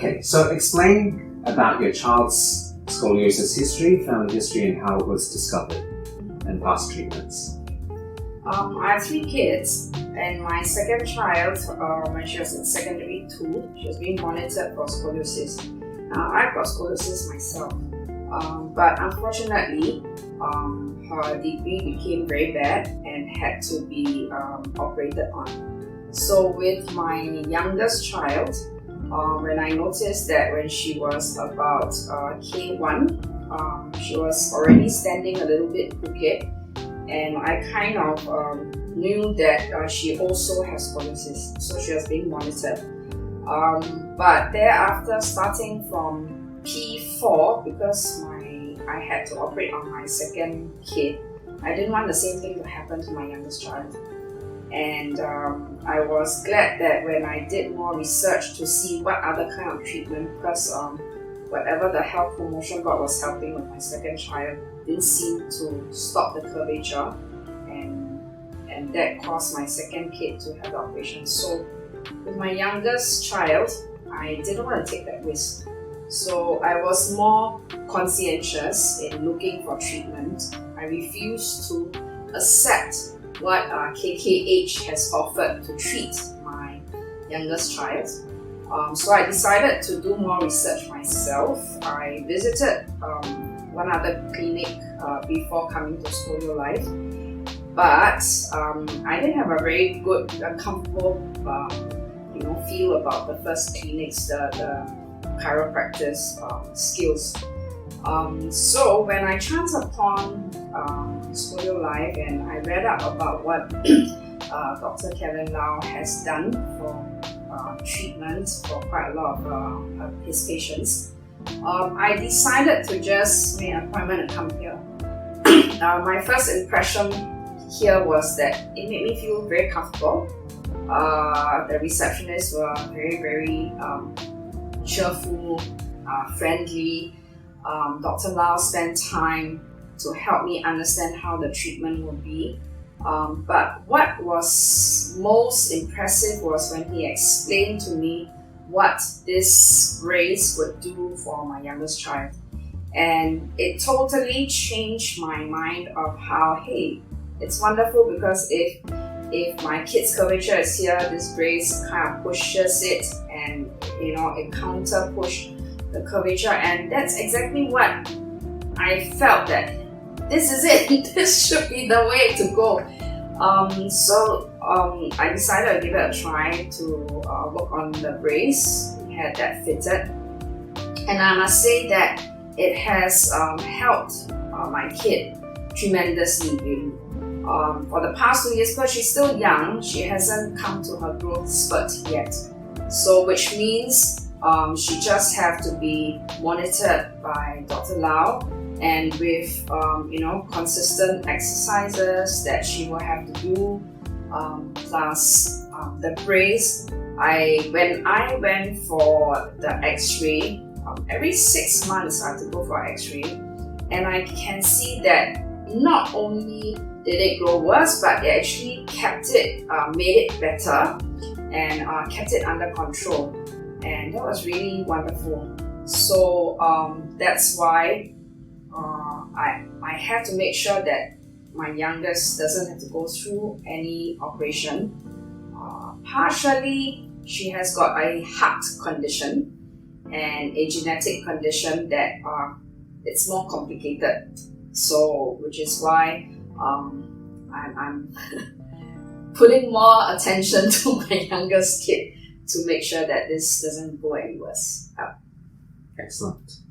Okay, so explain about your child's scoliosis history, family history, and how it was discovered and past treatments. I have 3 kids, and my second child, when she was in secondary 2, she was being monitored for scoliosis. Now, I've got scoliosis myself, but unfortunately, her degree became very bad and had to be operated on. So with my youngest child, when I noticed that when she was about K1, she was already standing a little bit crooked, and I kind of knew that she also has scoliosis, so she was being monitored. But thereafter, starting from P4, because I had to operate on my second kid, I didn't want the same thing to happen to my youngest child. And I was glad that when I did more research to see what other kind of treatment, because whatever the health promotion board was helping with my second child didn't seem to stop the curvature, and that caused my second kid to have the operation. So with my youngest child, I didn't want to take that risk. So I was more conscientious in looking for treatment. I refused to accept what KKH has offered to treat my youngest child. So I decided to do more research myself. I visited one other clinic before coming to ScolioLife, but I didn't have a very good, comfortable feel about the first clinics, the chiropractic skills. So when I chanced upon ScolioLife and I read up about what Dr. Kevin Lau has done for treatment for quite a lot of his patients, I decided to just make an appointment and come here. My first impression here was that it made me feel very comfortable. The receptionists were very, very cheerful, friendly. Dr. Lau spent time to help me understand how the treatment would be. But what was most impressive was when he explained to me what this brace would do for my youngest child. And it totally changed my mind of how, hey, it's wonderful because if my kid's curvature is here, this brace kind of pushes it and it counter push the curvature, and that's exactly what I felt that this is it. This should be the way to go. So I decided to give it a try to work on the brace. We had that fitted, and I must say that it has helped my kid tremendously, really. For the past 2 years, because she's still young, she hasn't come to her growth spurt yet. So which means she just have to be monitored by Dr. Lau, and with consistent exercises that she will have to do, plus the brace. When I went for the X-ray, every 6 months I have to go for X-ray, and I can see that not only did it grow worse, but it actually kept it, made it better, and kept it under control. And that was really wonderful. So that's why I have to make sure that my youngest doesn't have to go through any operation. Partially, she has got a heart condition and a genetic condition that it's more complicated. So, which is why I'm putting more attention to my youngest kid to make sure that this doesn't go any worse. Excellent.